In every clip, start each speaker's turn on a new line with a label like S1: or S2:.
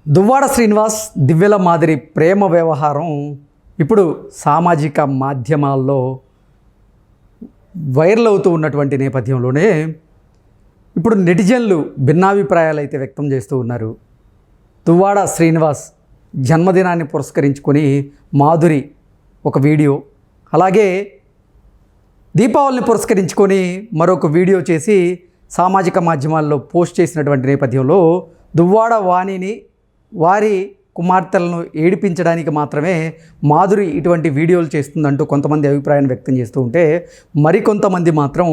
S1: దువ్వాడ శ్రీనివాస్ దివ్యల మాదిరి ప్రేమ వ్యవహారం ఇప్పుడు సామాజిక మాధ్యమాల్లో వైరల్ అవుతూ ఉన్నటువంటి నేపథ్యంలోనే ఇప్పుడు నెటిజన్లు భిన్నాభిప్రాయాలు అయితే వ్యక్తం చేస్తూ ఉన్నారు. దువ్వాడ శ్రీనివాస్ జన్మదినాన్ని పురస్కరించుకొని మాధురి ఒక వీడియో, అలాగే దీపావళిని పురస్కరించుకొని మరొక వీడియో చేసి సామాజిక మాధ్యమాల్లో పోస్ట్ చేసినటువంటి నేపథ్యంలో దువ్వాడ వాణిని వారి కుమార్తెలను ఏడిపించడానికి మాత్రమే మాధురి ఇటువంటి వీడియోలు చేస్తుందంటూ కొంతమంది అభిప్రాయాన్ని వ్యక్తం చేస్తూ ఉంటే, మరికొంతమంది మాత్రం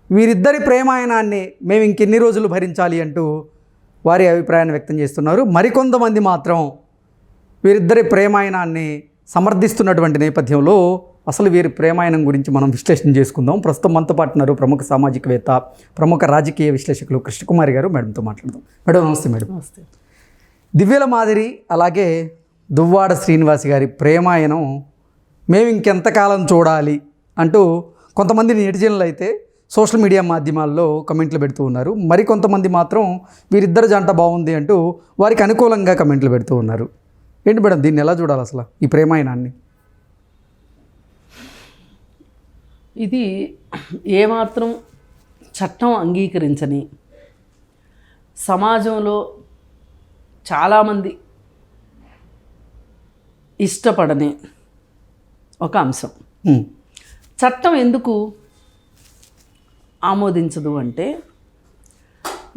S1: వీరిద్దరి ప్రేమాయణాన్ని మేము ఇంకెన్ని రోజులు భరించాలి అంటూ వారి అభిప్రాయాన్ని వ్యక్తం చేస్తున్నారు. మరికొంతమంది మాత్రం వీరిద్దరి ప్రేమాయణాన్ని సమర్థిస్తున్నటువంటి నేపథ్యంలో అసలు వీరి ప్రేమాయణం గురించి మనం విశ్లేషణ చేసుకుందాం. ప్రస్తుతం మనతో పాటు ఉన్నారు ప్రముఖ సామాజికవేత్త, ప్రముఖ రాజకీయ విశ్లేషకులు కృష్ణకుమారి గారు. మేడంతో మాట్లాడదాం. మేడం నమస్తే. మేడం
S2: నమస్తే.
S1: దివ్యల మాదిరి అలాగే దువ్వాడ శ్రీనివాస్ గారి ప్రేమాయణం మేము ఇంకెంతకాలం చూడాలి అంటూ కొంతమంది నెటిజన్లు అయితే సోషల్ మీడియా మాధ్యమాల్లో కమెంట్లు పెడుతూ ఉన్నారు. మరికొంతమంది మాత్రం వీరిద్దరు జంట బాగుంది అంటూ వారికి అనుకూలంగా కమెంట్లు పెడుతూ ఉన్నారు. ఏంటి మేడం, దీన్ని ఎలా చూడాలి అసలు ఈ ప్రేమాయణాన్ని?
S2: ఇది ఏమాత్రం చట్టం అంగీకరించని, సమాజంలో చాలామంది ఇష్టపడని ఒక అంశం. చట్టం ఎందుకు ఆమోదించదు అంటే,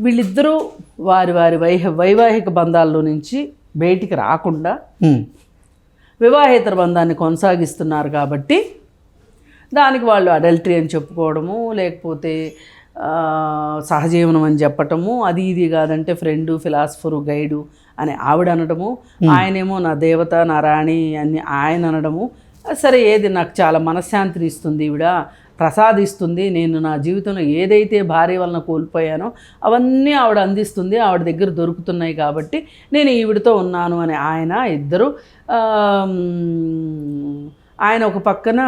S2: వీళ్ళిద్దరూ వారి వారి వైవాహిక బంధాల్లో నుంచి బయటికి రాకుండా వివాహేతర బంధాన్ని కొనసాగిస్తున్నారు కాబట్టి దానికి వాళ్ళు అడల్టరీ అని చెప్పుకోవడము, లేకపోతే సహజీవనం అని చెప్పటము, అది ఇది కాదంటే ఫ్రెండు, ఫిలాసఫరు, గైడు అని ఆవిడ అనడము, ఆయనేమో నా దేవత, నా రాణి అని ఆయన అనడము. సరే, ఏది నాకు చాలా మనశ్శాంతిని ఇస్తుంది, ఈవిడ ప్రసాదిస్తుంది, నేను నా జీవితంలో ఏదైతే భార్య వలన కోల్పోయానో అవన్నీ ఆవిడ అందిస్తుంది, ఆవిడ దగ్గర దొరుకుతున్నాయి కాబట్టి నేను ఈవిడతో ఉన్నాను అని ఆయన ఇద్దరు. ఆయన ఒక పక్కన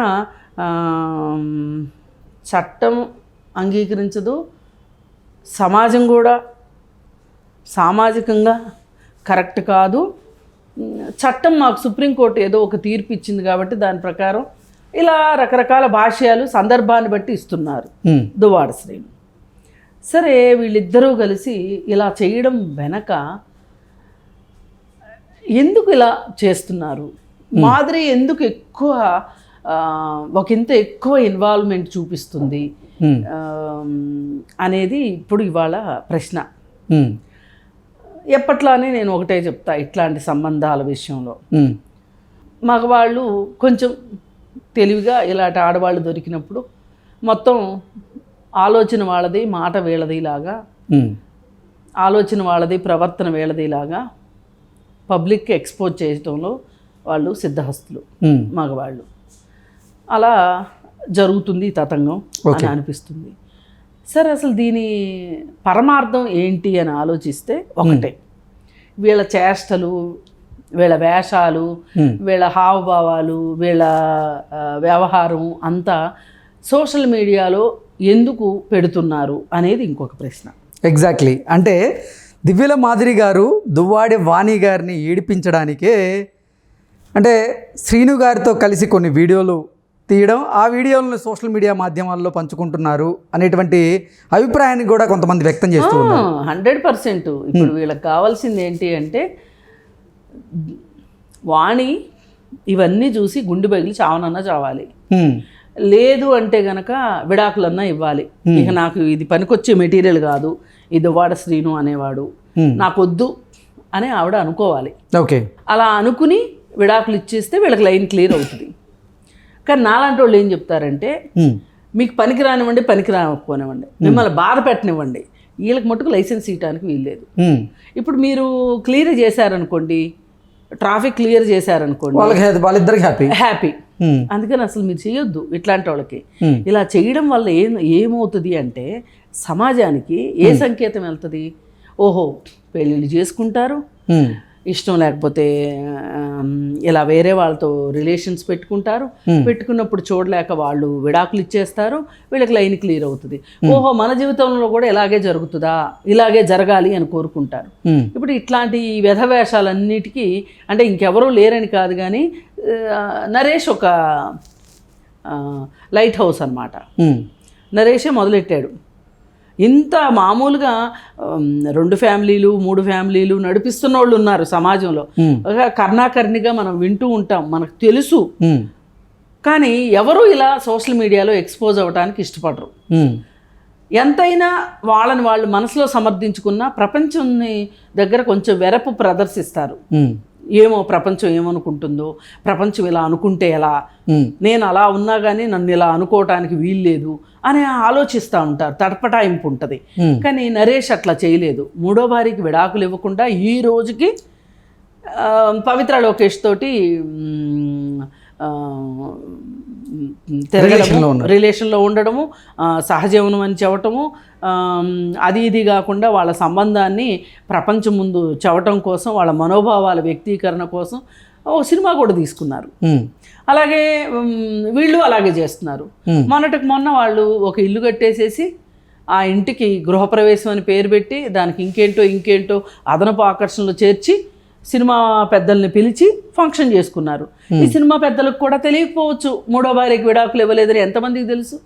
S2: చట్టం అంగీకరించదు, సమాజం కూడా సామాజికంగా కరెక్ట్ కాదు, చట్టం మాకు సుప్రీంకోర్టు ఏదో ఒక తీర్పు ఇచ్చింది కాబట్టి దాని ప్రకారం ఇలా రకరకాల భాష్యాలు సందర్భాన్ని బట్టి ఇస్తున్నారు దువ్వాడ శ్రీను. సరే, వీళ్ళిద్దరూ కలిసి ఇలా చేయడం వెనక ఎందుకు ఇలా చేస్తున్నారు, మాధురి ఎందుకు ఎక్కువ ఒకంత ఎక్కువ ఇన్వాల్వ్మెంట్ చూపిస్తుంది అనేది ఇప్పుడు ఇవాళ ప్రశ్న. ఎప్పట్లానే నేను ఒకటే చెప్తా, ఇట్లాంటి సంబంధాల విషయంలో మగవాళ్ళు కొంచెం తెలివిగా ఇలాంటి ఆడవాళ్ళు దొరికినప్పుడు మొత్తం ఆలోచన వాళ్ళది, మాట వీళ్ళది లాగా, ఆలోచన వాళ్ళది, ప్రవర్తన వీళ్ళది లాగా పబ్లిక్కి ఎక్స్పోజ్ చేయడంలో వాళ్ళు సిద్ధహస్తులు మగవాళ్ళు. అలా జరుగుతుంది తతంగం అని అనిపిస్తుంది. సరే, అసలు దీని పరమార్థం ఏంటి అని ఆలోచిస్తే ఒకటే, వీళ్ళ చేష్టలు, వీళ్ళ వేషాలు, వీళ్ళ హావభావాలు, వీళ్ళ వ్యవహారం అంతా సోషల్ మీడియాలో ఎందుకు పెడుతున్నారు అనేది ఇంకొక ప్రశ్న.
S1: ఎగ్జాక్ట్లీ. అంటే దివ్యల మాదిరి గారు దువ్వాడి వాణి గారిని ఏడిపించడానికే, అంటే శ్రీను గారితో కలిసి కొన్ని వీడియోలు తీయడం, ఆ వీడియోలను సోషల్ మీడియా మాధ్యమాల్లో పంచుకుంటున్నారు అనేటువంటి అభిప్రాయాన్ని కూడా కొంతమంది వ్యక్తం చేస్తూ ఉన్నారు.
S2: 100%. ఇప్పుడు వీళ్ళకి కావాల్సింది ఏంటి అంటే, వాణి ఇవన్నీ చూసి గుండె పగిలి చావనన్నా చావాలి, లేదు అంటే గనక విడాకులన్నా ఇవ్వాలి. ఇక నాకు ఇది పనికొచ్చే మెటీరియల్ కాదు, ఈ దువ్వాడ శ్రీను అనేవాడు నాకొద్దు అని ఆవిడ అనుకోవాలి.
S1: ఓకే,
S2: అలా అనుకుని విడాకులు ఇచ్చేస్తే వీళ్ళకి లైన్ క్లియర్ అవుతుంది. కానీ నాలాంటి వాళ్ళు ఏం చెప్తారంటే, మీకు పనికి రానివ్వండి, పనికి రాకపోనివ్వండి, మిమ్మల్ని బాధ పెట్టనివ్వండి, వీళ్ళకి మటుకు లైసెన్స్ ఇవ్వడానికి వీల్లేదు. ఇప్పుడు మీరు క్లియర్ చేశారనుకోండి, ట్రాఫిక్ క్లియర్ చేశారనుకోండి,
S1: వాళ్ళిద్దరికి
S2: హ్యాపీ. అందుకని అసలు మీరు చేయొద్దు ఇట్లాంటి వాళ్ళకి. ఇలా చేయడం వల్ల ఏమవుతుంది అంటే, సమాజానికి ఏ సంకేతం వెళ్తుంది? ఓహో, పెళ్ళిళ్ళు చేసుకుంటారు, ఇష్టం లేకపోతే ఇలా వేరే వాళ్ళతో రిలేషన్స్ పెట్టుకుంటారు. పెట్టుకున్నప్పుడు చూడలేక వాళ్ళు విడాకులు ఇచ్చేస్తారు, వీళ్ళకి లైన్ క్లియర్ అవుతుంది. ఓహో మన జీవితంలో కూడా ఇలాగే జరుగుతుందా, ఇలాగే జరగాలి అని కోరుకుంటారు. ఇప్పుడు ఇట్లాంటి వ్యధవేషాలన్నిటికీ అంటే ఇంకెవరూ లేరని కాదు కానీ నరేష్ ఒక లైట్ హౌస్ అన్నమాట. నరేషే మొదలెట్టాడు. ఇంత మామూలుగా 2 ఫ్యామిలీలు 3 ఫ్యామిలీలు నడిపిస్తున్న వాళ్ళు ఉన్నారు సమాజంలో. కర్ణాకర్ణిగా మనం వింటూ ఉంటాం, మనకు తెలుసు. కానీ ఎవరు ఇలా సోషల్ మీడియాలో ఎక్స్పోజ్ అవ్వడానికి ఇష్టపడరు. ఎంతైనా వాళ్ళని వాళ్ళు మనసులో సమర్థించుకున్న ప్రపంచం దగ్గర కొంచెం వెరపు ప్రదర్శిస్తారు. ఏమో ప్రపంచం ఏమనుకుంటుందో, ప్రపంచం ఇలా అనుకుంటే ఎలా, నేను అలా ఉన్నా కానీ నన్ను ఇలా అనుకోవటానికి వీల్లేదు అని ఆలోచిస్తూ ఉంటారు, తడపటాయింపు ఉంటుంది. కానీ నరేష్ అట్లా చేయలేదు. 3వ భార్యకి విడాకులు ఇవ్వకుండా ఈ రోజుకి పవిత్ర లోకేష్ తోటి రిలేషన్లో ఉండడము, సహజీవనం అని చెప్పటము, అది ఇది కాకుండా వాళ్ళ సంబంధాన్ని ప్రపంచం ముందు చెప్పటం కోసం, వాళ్ళ మనోభావాల వ్యక్తీకరణ కోసం ఓ సినిమా కూడా తీసుకున్నారు. అలాగే వీళ్ళు అలాగే చేస్తున్నారు. మొన్నటికి మొన్న వాళ్ళు ఒక ఇల్లు కట్టేసేసి ఆ ఇంటికి గృహప్రవేశం అని పేరు పెట్టి దానికి ఇంకేంటో అదనపు ఆకర్షణలు చేర్చి సినిమా పెద్దల్ని పిలిచి ఫంక్షన్ చేసుకున్నారు. ఈ సినిమా పెద్దలకు కూడా తెలియకపోవచ్చు 3వ భార్యకి విడాకులు ఇవ్వలేదని. ఎంతమందికి తెలుసు?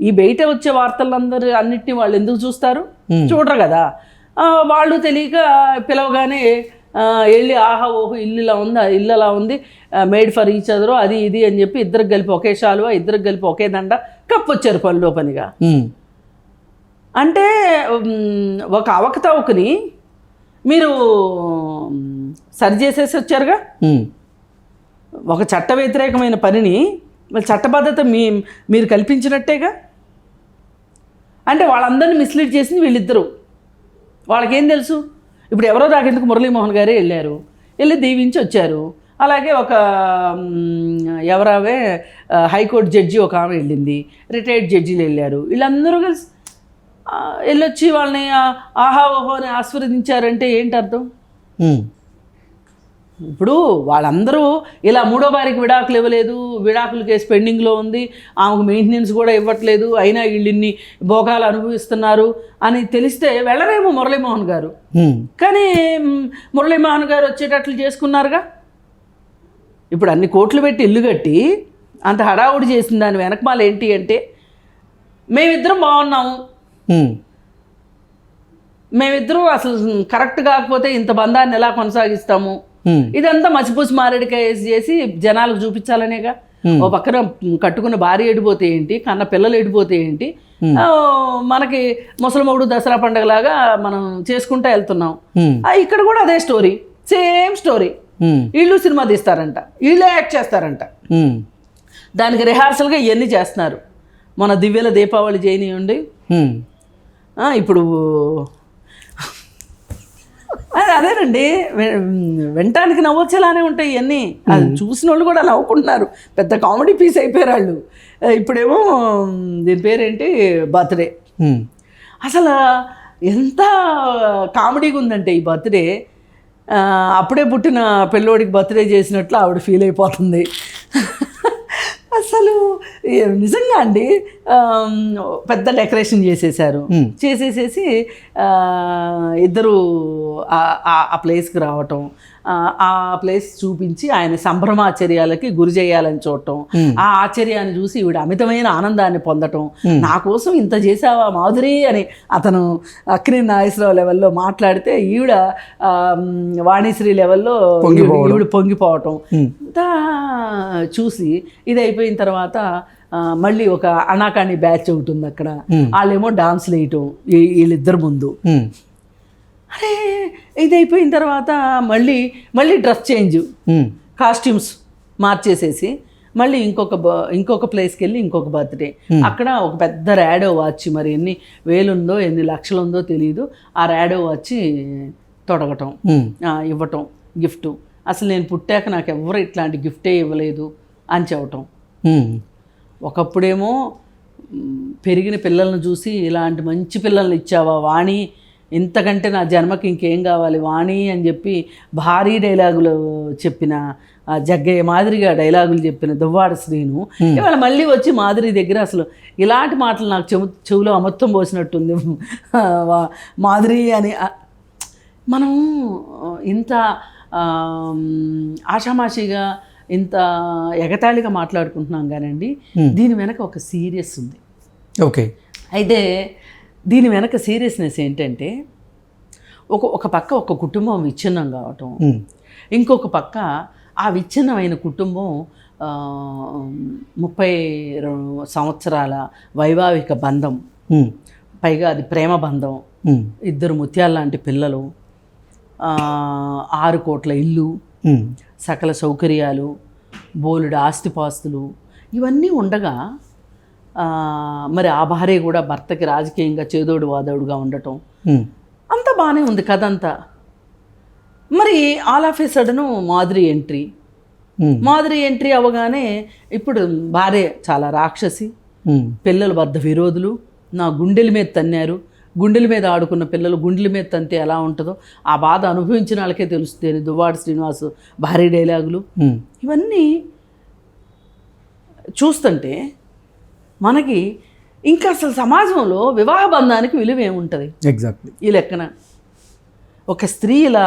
S2: ఈ బయట వచ్చే వార్తలందరూ అన్నిటినీ వాళ్ళు ఎందుకు చూస్తారు? చూడరు కదా. వాళ్ళు తెలియక పిలవగానే వెళ్ళి ఆహా ఓహో ఇల్లు ఇలా ఉంది, ఇల్లు అలా ఉంది, మేడ్ ఫర్ ఈచ్ అదరు, అది ఇది అని చెప్పి ఇద్దరికి కలిపి ఒకే శాలువా, ఇద్దరికి కలిపి ఒకే దండ కప్పొచ్చారు పనిలో పనిగా. అంటే ఒక అవకతవకని మీరు సరి చేసేసి వచ్చారుగా. ఒక చట్ట వ్యతిరేకమైన పనిని చట్టబద్ధత మీరు కల్పించినట్టేగా. అంటే వాళ్ళందరినీ మిస్లీడ్ చేసింది వీళ్ళిద్దరూ. వాళ్ళకేం తెలుసు? ఇప్పుడు ఎవరో దాకెందుకు మురళీమోహన్ గారే వెళ్ళారు, వెళ్ళి దీవించి వచ్చారు. అలాగే ఒక ఎవరావే హైకోర్టు జడ్జి ఒక ఆమె వెళ్ళింది, రిటైర్డ్ జడ్జీలు వెళ్ళారు. వీళ్ళందరూ కలిసి వెళ్ళొచ్చి వాళ్ళని ఆహా ఓహో అని ఆశీర్వదించారంటే ఏంటి అర్థం? ఇప్పుడు వాళ్ళందరూ ఇలా 3వ భార్యకి విడాకులు ఇవ్వలేదు, విడాకుల కేసు పెండింగ్లో ఉంది, ఆమెకు మెయింటెనెన్స్ కూడా ఇవ్వట్లేదు, అయినా వీళ్ళిన్ని భోగాలు అనుభవిస్తున్నారు అని తెలిస్తే వెళ్ళరేమో మురళీమోహన్ గారు. కానీ మురళీమోహన్ గారు వచ్చేటట్లు చేసుకున్నారుగా. ఇప్పుడు అన్ని కోట్లు పెట్టి ఇల్లు కట్టి అంత హడావుడి చేసిన దాని వెనకమాల ఏంటి అంటే, మేమిద్దరం బాగున్నాము, మేమిద్దరూ అసలు కరెక్ట్ కాకపోతే ఇంత బంధాన్ని ఎలా కొనసాగిస్తాము, ఇదంతా మసిపూసి మారేడికాయ చేసి జనాలకు చూపించాలనేగా. ఓ పక్కన కట్టుకున్న భార్య ఎడిపోతే ఏంటి, కన్న పిల్లలు ఎడిపోతే ఏంటి, మనకి ముసలిమౌడు దసరా పండుగలాగా మనం చేసుకుంటూ వెళ్తున్నాం. ఇక్కడ కూడా అదే స్టోరీ, సేమ్ స్టోరీ. వీళ్ళు సినిమా తీస్తారంట, వీళ్ళే యాక్ట్ చేస్తారంట. దానికి రిహార్సల్గా ఇవన్నీ చేస్తున్నారు. మన దివ్యల దీపావళి చేయనివ్వండి, ఇప్పుడు అదేనండి, వినటానికి నవ్వొచ్చేలానే ఉంటాయి ఇవన్నీ. అది చూసిన వాళ్ళు కూడా నవ్వుకుంటున్నారు, పెద్ద కామెడీ పీస్ అయిపోయారు వాళ్ళు. ఇప్పుడేమో దీని పేరేంటి, బర్త్డే. అసలు ఎంత కామెడీగా ఉందంటే ఈ బర్త్డే, అప్పుడే పుట్టిన పిల్లోడికి బర్త్డే చేసినట్లు ఆవిడ ఫీల్ అయిపోతుంది. అసలు నిజంగా అండి, పెద్ద డెకరేషన్ చేసేసారు. చేసేసేసి ఇద్దరు ఆ ప్లేస్కి రావటం, ఆ ప్లేస్ చూపించి ఆయన సంభ్రమాచర్యాలకి గురి చేయాలని చూడటం, ఆ ఆశ్చర్యాన్ని చూసి ఈవిడ అమితమైన ఆనందాన్ని పొందటం. నా కోసం ఇంత చేసావా మాధురి అని అతను అక్కినేని నాగేశ్వరరావు లెవెల్లో మాట్లాడితే ఈవిడ వాణిశ్రీ లెవెల్లో ఈవిడ పొంగిపోవటం అంతా చూసి ఇది అయిపోయిన తర్వాత మళ్ళీ ఒక అనాకాని బ్యాచ్ ఒకటి ఉంది అక్కడ, వాళ్ళేమో డాన్స్లు వేయటం వీళ్ళిద్దరు ముందు. అరే ఇది అయిపోయిన తర్వాత మళ్ళీ డ్రెస్ చేంజ్, కాస్ట్యూమ్స్ మార్చేసేసి మళ్ళీ ఇంకొక ప్లేస్కి వెళ్ళి ఇంకొక బర్త్డే. అక్కడ ఒక పెద్ద ర్యాడో వాచ్, మరి ఎన్ని వేలుందో ఎన్ని లక్షలుందో తెలియదు, ఆ ర్యాడో వాచ్ తొడగటం, ఇవ్వటం గిఫ్ట్. అసలు నేను పుట్టాక నాకు ఎవరు ఇట్లాంటి గిఫ్టే ఇవ్వలేదు అని చెప్పటం. ఒకప్పుడేమో పెరిగిన పిల్లలను చూసి ఇలాంటి మంచి పిల్లల్ని ఇచ్చావా వాణి, ఇంతకంటే నా జన్మకి ఇంకేం కావాలి వాణి అని చెప్పి భారీ డైలాగులు చెప్పిన జగ్గయ్య మాదిరిగా డైలాగులు చెప్పిన దువ్వాడ శ్రీను ఇవాళ మళ్ళీ వచ్చి మాదిరి దగ్గర అసలు ఇలాంటి మాటలు నాకు చెవులో అమృతం పోసినట్టుంది. మాదిరి అని మనం ఇంత ఆషామాషిగా ఇంత ఎగతాళిగా మాట్లాడుకుంటున్నాం కానండి, దీని వెనక ఒక సీరియస్ ఉంది.
S1: ఓకే,
S2: అయితే దీని వెనక సీరియస్నెస్ ఏంటంటే ఒక పక్క ఒక కుటుంబం విచ్ఛిన్నం కావటం, ఇంకొక పక్క ఆ విచ్ఛిన్నమైన కుటుంబం 32 సంవత్సరాల వైవాహిక బంధం, పైగా అది ప్రేమ బంధం, 2 ముత్యాల లాంటి పిల్లలు, 6 కోట్ల ఇల్లు, సకల సౌకర్యాలు, బోలెడు ఆస్తిపాస్తులు ఇవన్నీ ఉండగా మరి ఆ భార్య కూడా భర్తకి రాజకీయంగా చేదోడు వాదోడుగా ఉండటం అంతా బాగానే ఉంది కథ అంతా. మరి all of A sudden Madhuri entry అవ్వగానే ఇప్పుడు భార్య చాలా రాక్షసి, పిల్లలు బద్ధ విరోధులు, నా గుండెల మీద తన్నారు, గుండెల మీద ఆడుకున్న పిల్లలు గుండెల మీద తంతే ఎలా ఉంటుందో ఆ బాధ అనుభవించిన వాళ్ళకే తెలుస్తుంది. దువ్వాడ శ్రీనివాస్ భారీ డైలాగులు ఇవన్నీ చూస్తుంటే మనకి ఇంకా అసలు సమాజంలో వివాహ బంధానికి విలువ ఏముంటుంది?
S1: ఎగ్జాక్ట్లీ
S2: ఈ లెక్కన ఒక స్త్రీ ఇలా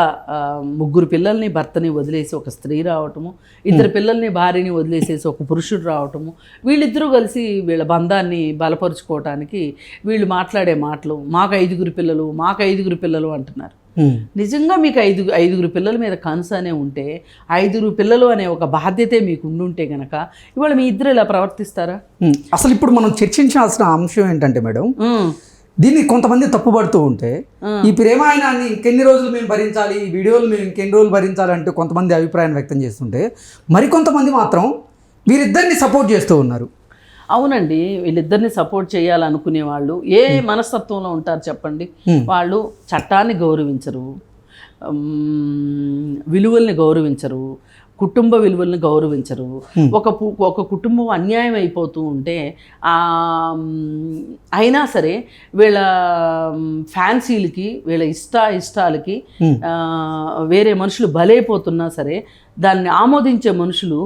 S2: 3 పిల్లల్ని భర్తని వదిలేసి ఒక స్త్రీ రావటము, 2 పిల్లల్ని భార్యని వదిలేసేసి ఒక పురుషుడు రావటము, వీళ్ళిద్దరూ కలిసి వీళ్ళ బంధాన్ని బలపరుచుకోవటానికి వీళ్ళు మాట్లాడే మాటలు మాకు 5 పిల్లలు అంటున్నారు. నిజంగా మీకు 5 పిల్లల మీద కన్సర్నే ఉంటే 5 పిల్లలు అనే ఒక బాధ్యతే మీకు ఉండుంటే గనక ఇవాళ మీ ఇద్దరు ఇలా ప్రవర్తిస్తారా?
S1: అసలు ఇప్పుడు మనం చర్చించాల్సిన అంశం ఏంటంటే మేడం, దీన్ని కొంతమంది తప్పుపడుతూ ఉంటే ఈ ప్రేమాయణాన్ని ఇంకెన్ని రోజులు మేము భరించాలి, ఈ వీడియోలు మేము ఇంకెన్ని రోజులు భరించాలి అంటూ కొంతమంది అభిప్రాయాన్ని వ్యక్తం చేస్తుంటే మరికొంతమంది మాత్రం వీరిద్దరిని సపోర్ట్ చేస్తూ ఉన్నారు.
S2: అవునండి, వీళ్ళిద్దరిని సపోర్ట్ చేయాలనుకునే వాళ్ళు ఏ మనస్తత్వంలో ఉంటారు చెప్పండి? వాళ్ళు చట్టాన్ని గౌరవించరు, విలువల్ని గౌరవించరు, కుటుంబ విలువల్ని గౌరవించరు. ఒక కుటుంబం అన్యాయం అయిపోతూ ఉంటే అయినా సరే వీళ్ళ ఫ్యాన్సీలకి వీళ్ళ ఇష్టాలకి వేరే మనుషులు బలైపోతున్నా సరే దాన్ని ఆమోదించే మనుషులు,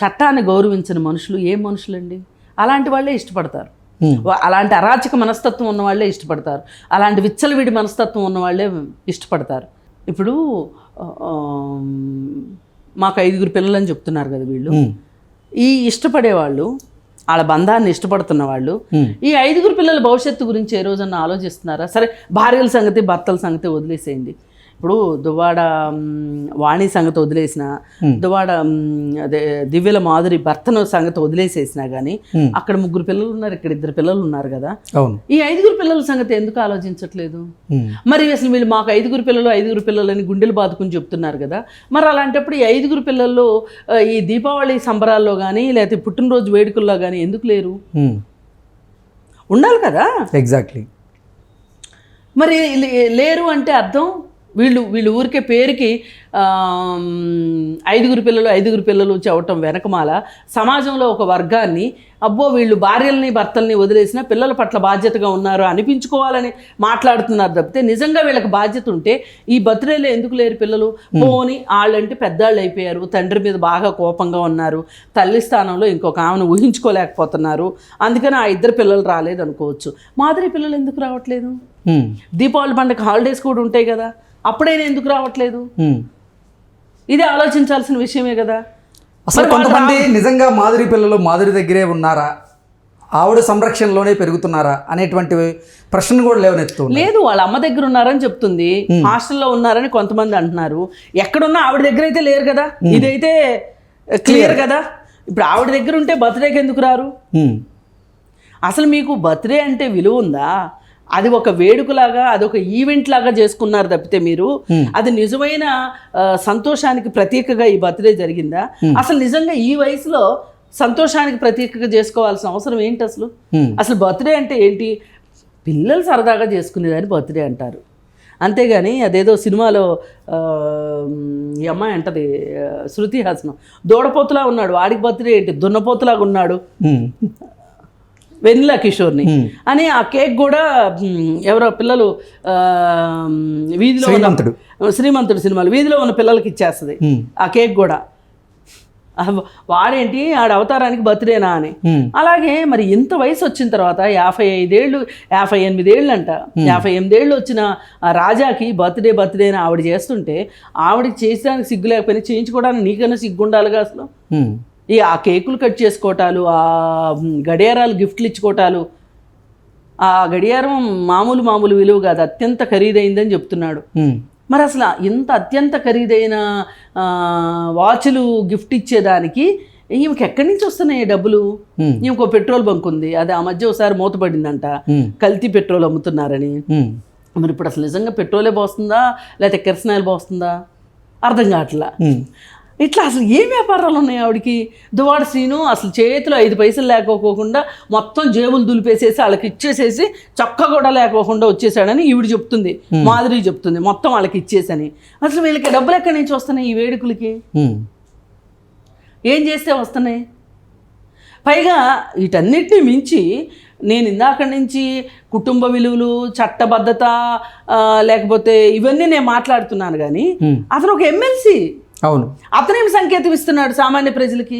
S2: చట్టాన్ని గౌరవించిన మనుషులు ఏ మనుషులండి? అలాంటి వాళ్ళే ఇష్టపడతారు. అలాంటి అరాచక మనస్తత్వం ఉన్న వాళ్ళే ఇష్టపడతారు, అలాంటి విచ్చలవిడి మనస్తత్వం ఉన్న వాళ్ళే ఇష్టపడతారు. ఇప్పుడు మాకు 5 పిల్లలని చెప్తున్నారు కదా వీళ్ళు, ఈ ఇష్టపడేవాళ్ళు, వాళ్ళ బంధాన్ని ఇష్టపడుతున్న వాళ్ళు ఈ 5 పిల్లల భవిష్యత్తు గురించి ఏ రోజన్నా ఆలోచిస్తున్నారా? సరే, భార్యల సంగతి భర్తల సంగతి వదిలేసేయండి. ఇప్పుడు దువ్వాడ వాణి సంగతి వదిలేసిన, దువ్వాడ దివ్యల మాధురి భర్తను సంగతి వదిలేసేసినా కానీ అక్కడ 3 పిల్లలు ఉన్నారు, ఇక్కడ 2 పిల్లలు ఉన్నారు కదా. ఈ 5 పిల్లల సంగతి ఎందుకు ఆలోచించట్లేదు? మరి అసలు వీళ్ళు మాకు 5 పిల్లలు అని గుండెలు బాదుకుని చెప్తున్నారు కదా. మరి అలాంటప్పుడు ఈ 5 పిల్లల్లో ఈ దీపావళి సంబరాల్లో కానీ లేకపోతే పుట్టినరోజు వేడుకల్లో కానీ ఎందుకు లేరు? ఉండాలి కదా.
S1: ఎగ్జాక్ట్లీ.
S2: మరి లేరు అంటే అర్థం వీళ్ళు ఊరికే పేరుకి 5 పిల్లలు చెప్పటం వెనకమాల సమాజంలో ఒక వర్గాన్ని అబ్బో వీళ్ళు భార్యల్ని భర్తల్ని వదిలేసిన పిల్లల పట్ల బాధ్యతగా ఉన్నారు అనిపించుకోవాలని మాట్లాడుతున్నారు తప్పితే నిజంగా వీళ్ళకి బాధ్యత ఉంటే ఈ బర్త్డేలో ఎందుకు లేరు పిల్లలు? పోని వాళ్ళంటే పెద్దాళ్ళు అయిపోయారు, తండ్రి మీద బాగా కోపంగా ఉన్నారు, తల్లి స్థానంలో ఇంకొక ఆమెను ఊహించుకోలేకపోతున్నారు, అందుకని ఆ 2 పిల్లలు రాలేదు అనుకోవచ్చు. మాధురి పిల్లలు ఎందుకు రావట్లేదు? దీపావళి పండుగ హాలిడేస్ కూడా ఉంటాయి కదా, అప్పుడైనా ఎందుకు రావట్లేదు? ఇది ఆలోచించాల్సిన విషయమే కదా.
S1: అసలు కొంతమంది నిజంగా మాధురి పిల్లలు మాధురి దగ్గరే ఉన్నారా, ఆవిడ సంరక్షణలోనే పెరుగుతున్నారా అనేటువంటి ప్రశ్న కూడా లేవనెత్తుతుంది.
S2: లేదు, వాళ్ళ అమ్మ దగ్గర ఉన్నారని చెప్తుంది, హాస్టల్లో ఉన్నారని కొంతమంది అంటున్నారు. ఎక్కడున్నా ఆవిడ దగ్గర అయితే లేరు కదా, ఇదైతే క్లియర్ కదా. ఇప్పుడు ఆవిడ దగ్గర ఉంటే బర్త్డేకి ఎందుకు రారు? అసలు మీకు బర్త్డే అంటే విలువ ఉందా? అది ఒక వేడుకలాగా, అది ఒక ఈవెంట్ లాగా చేసుకున్నారు తప్పితే మీరు అది నిజమైన సంతోషానికి ప్రతీకగా ఈ బర్త్డే జరిగిందా? అసలు నిజంగా ఈ వయసులో సంతోషానికి ప్రతీకగా చేసుకోవాల్సిన అవసరం ఏంటి అసలు? అసలు బర్త్డే అంటే ఏంటి? పిల్లలు సరదాగా చేసుకునేదాన్ని బర్త్డే అంటారు, అంతేగాని అదేదో సినిమాలో ఈ అమ్మాయి అంటది శృతి హాసన్, దూడపోతులా ఉన్నాడు వాడికి బర్త్డే ఏంటి, దున్నపోతులాగా ఉన్నాడు. వెన్నెల కిషోర్ని అని ఆ కేక్ కూడా ఎవరో పిల్లలు వీధిలో శ్రీమంతుడు సినిమాలు వీధిలో ఉన్న పిల్లలకి ఇచ్చేస్తుంది ఆ కేక్ కూడా. వాడేంటి ఆడ అవతారానికి బర్త్డేనా అని. అలాగే మరి ఇంత వయసు వచ్చిన తర్వాత 55 ఏళ్ళు 58 ఏళ్ళు అంట 58 ఏళ్ళు వచ్చిన రాజాకి బర్త్డే అని ఆవిడ చేస్తుంటే ఆవిడకి చేసడానికి సిగ్గు లేకపోయినా చేయించుకోవడానికి నీకన్నా సిగ్గు ఉండాలిగా అసలు. ఆ కేకులు కట్ చేసుకోవటాలు, ఆ గడియారాలు గిఫ్ట్లు ఇచ్చుకోవటాలు, ఆ గడియారం మామూలు విలువ కాదు, అత్యంత ఖరీదైందని చెప్తున్నాడు. మరి అసలు ఇంత అత్యంత ఖరీదైన వాచ్లు గిఫ్ట్ ఇచ్చేదానికి ఈమెకి ఎక్కడి నుంచి వస్తున్నాయి డబ్బులు? ఈమెకు పెట్రోల్ బంక్ ఉంది, అది ఆ మధ్య ఒకసారి మూతపడిందంట, కల్తీ పెట్రోల్ అమ్ముతున్నారని. మరి ఇప్పుడు అసలు నిజంగా పెట్రోలే పోస్తుందా లేకపోతే కెరసనాయిల్ పోస్తుందా అర్థం కావట్లా. ఇట్లా అసలు ఏం వ్యాపారాలు ఉన్నాయి ఆవిడకి? దువ్వాడ శ్రీను అసలు చేతిలో 5 పైసలు లేకపోకుండా మొత్తం జేబులు దులిపేసేసి వాళ్ళకి ఇచ్చేసేసి చొక్క కూడా లేకోకుండా వచ్చేసాడని ఈవిడ చెప్తుంది, మాధురి చెప్తుంది, మొత్తం వాళ్ళకి ఇచ్చేసని. అసలు వీళ్ళకి డబ్బులు ఎక్కడి నుంచి వస్తున్నాయి ఈ వేడుకలకి? ఏం చేస్తే వస్తున్నాయి? పైగా వీటన్నిటిని మించి నేను ఇందాక నుంచి కుటుంబ విలువలు, చట్టబద్ధత, లేకపోతే ఇవన్నీ నేను మాట్లాడుతున్నాను కానీ అతను ఒక ఎమ్మెల్సీ.
S1: అవును,
S2: అతనేం సంకేతం ఇస్తున్నాడు సామాన్య ప్రజలకి?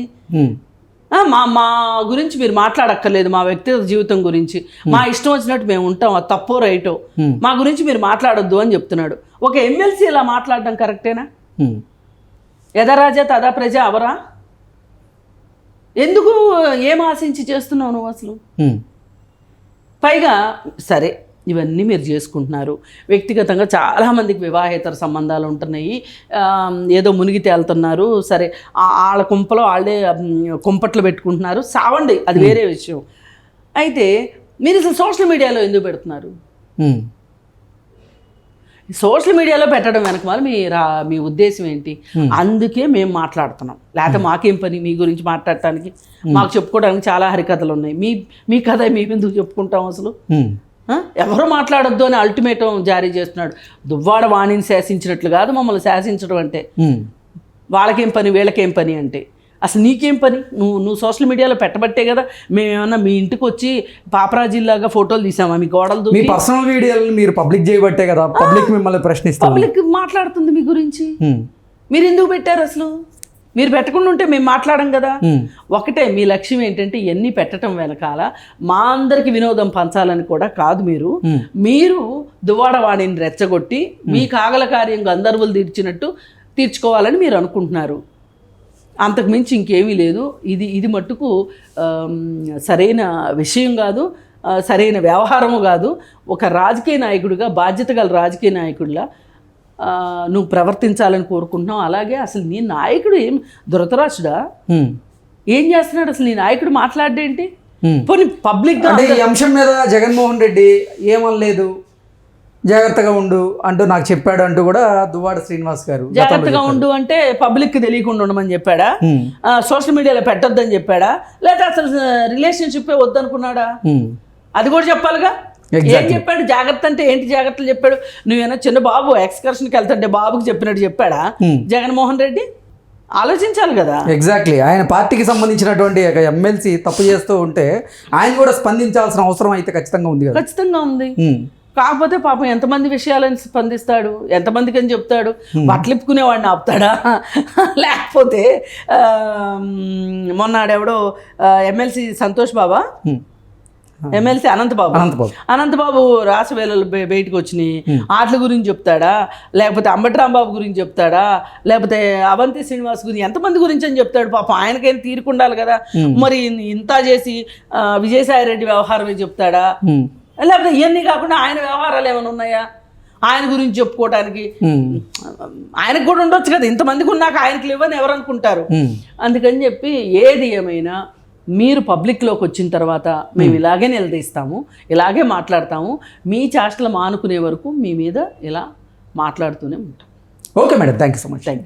S2: మా గురించి మీరు మాట్లాడక్కర్లేదు, మా వ్యక్తిగత జీవితం గురించి మా ఇష్టం వచ్చినట్టు మేము ఉంటాం, అది తప్పో రైటో, మా గురించి మీరు మాట్లాడొద్దు అని చెప్తున్నాడు. ఒక ఎమ్మెల్సీ ఇలా మాట్లాడడం కరెక్టేనా? యథారాజా తదా ప్రజ అవరా? ఎందుకు ఏం ఆశించి చేస్తున్నావు నువ్వు అసలు? పైగా సరే ఇవన్నీ మీరు చేసుకుంటున్నారు, వ్యక్తిగతంగా చాలామందికి వివాహేతర సంబంధాలు ఉంటున్నాయి, ఏదో మునిగి తేలుతున్నారు, సరే వాళ్ళ కుంపలో వాళ్ళే కుంపట్లు పెట్టుకుంటున్నారు, సావండి, అది వేరే విషయం. అయితే మీరు అసలు సోషల్ మీడియాలో ఎందుకు పెడుతున్నారు? సోషల్ మీడియాలో పెట్టడం వెనక వాళ్ళు మీ ఉద్దేశం ఏంటి? అందుకే మేము మాట్లాడుతున్నాం, లేకపోతే మాకేం పని మీ గురించి మాట్లాడటానికి? మాకు చెప్పుకోవడానికి చాలా హరికథలు ఉన్నాయి, మీ కథ మేము ఎందుకు చెప్పుకుంటాం అసలు? ఎవరు మాట్లాడొద్దు అని అల్టిమేటం జారీ చేస్తున్నాడు. దువ్వాడ వాణిని శాసించినట్లు కాదు మమ్మల్ని శాసించడం అంటే. వాళ్ళకేం పని వీళ్ళకేం పని అంటే అసలు నీకేం పని? నువ్వు సోషల్ మీడియాలో పెట్టబట్టే కదా మేమేమన్నా మీ ఇంటికి వచ్చి పాపరాజీలాగా ఫోటోలు తీసామా? మీ గోడలు
S1: మీ పర్సనల్ వీడియోలు మీరు పబ్లిక్ చేయబట్టే కదా పబ్లిక్ మిమ్మల్ని ప్రశ్నిస్తారు,
S2: పబ్లిక్ మాట్లాడుతుంది మీ గురించి. మీరు ఎందుకు పెట్టారు అసలు? మీరు పెట్టకుండా ఉంటే మేము మాట్లాడం కదా. ఒకటే మీ లక్ష్యం ఏంటంటే ఇవన్నీ పెట్టడం వెనకాల మా అందరికి వినోదం పంచాలని కూడా కాదు. మీరు దువ్వాడ వాణిని రెచ్చగొట్టి మీ కాగల కార్యం గంధర్వులు తీర్చుకోవాలని మీరు అనుకుంటున్నారు. అంతకుమించి ఇంకేమీ లేదు. ఇది మట్టుకు సరైన విషయం కాదు, సరైన వ్యవహారము కాదు. ఒక రాజకీయ నాయకుడిగా, బాధ్యత గల రాజకీయ నాయకుడిలా నువ్వు ప్రవర్తించాలని కోరుకుంటున్నావు. అలాగే అసలు నీ నాయకుడు ఏం ధృతరాష్ట్రుడా? ఏం చేస్తున్నాడు అసలు నీ నాయకుడు? మాట్లాడేంటి? పోనీ పబ్లిక్ గా
S1: ఈ అంశం మీద జగన్మోహన్ రెడ్డి ఏమనలేదు, జాగ్రత్తగా ఉండు అంటూ నాకు చెప్పాడు అంటూ కూడా దువ్వాడ శ్రీనివాస్ గారు
S2: జాగ్రత్తగా ఉండు అంటే పబ్లిక్ తెలియకుండా ఉండమని చెప్పాడా? సోషల్ మీడియాలో పెట్టొద్దని చెప్పాడా? లేదా అసలు రిలేషన్షిప్ వద్దనుకున్నాడా? అది కూడా చెప్పాలిగా. ఏం చెప్పాడు? జాగ్రత్త అంటే ఏంటి జాగ్రత్తలు చెప్పాడు? నువ్వేనా చిన్న బాబు ఎక్స్కర్షన్కి వెళ్తుంటే బాబుకి చెప్పినట్టు చెప్పాడా జగన్మోహన్ రెడ్డి? ఆలోచించాలి కదా.
S1: ఎగ్జాక్ట్లీ. ఆయన పార్టీకి సంబంధించినటువంటి ఒక ఎమ్మెల్సీ తప్పు చేస్తూ ఉంటే ఆయన కూడా స్పందించాల్సిన అవసరం అయితే ఖచ్చితంగా ఉంది కదా.
S2: ఖచ్చితంగా ఉంది. కాకపోతే పాపం ఎంతమంది విషయాలని స్పందిస్తాడు, ఎంతమందికి అని చెప్తాడు? బట్టలిప్పుకునేవాడిని ఆపుతాడా? లేకపోతే మొన్నాడెవడో ఎమ్మెల్సీ సంతోష్ బాబా, ఎమ్మెల్సీ అనంతబాబు రాసవేళలు బయటకు వచ్చినాయి, ఆటల గురించి చెప్తాడా? లేకపోతే అంబటి రాంబాబు గురించి చెప్తాడా? లేకపోతే అవంతి శ్రీనివాస్ గురించి ఎంతమంది గురించి అని చెప్తాడు? పాపం ఆయనకైనా తీరుకుండాలి కదా. మరి ఇంత చేసి విజయసాయి రెడ్డి వ్యవహారమే చెప్తాడా? లేకపోతే ఇవన్నీ కాకుండా ఆయన వ్యవహారాలు ఏమైనా ఉన్నాయా ఆయన గురించి చెప్పుకోవడానికి? ఆయనకు కూడా ఉండొచ్చు కదా. ఇంతమందికి ఉన్నాక ఆయనకు లేవని ఎవరు అనుకుంటారు? అందుకని చెప్పి ఏది ఏమైనా మీరు పబ్లిక్లోకి వచ్చిన తర్వాత మేము ఇలాగే నిలదీస్తాము, ఇలాగే మాట్లాడతాము. మీ చేష్టలు మానుకునే వరకు మీ మీద ఇలా మాట్లాడుతూనే ఉంటాం.
S1: Okay madam, thank you so much.
S2: Thank you.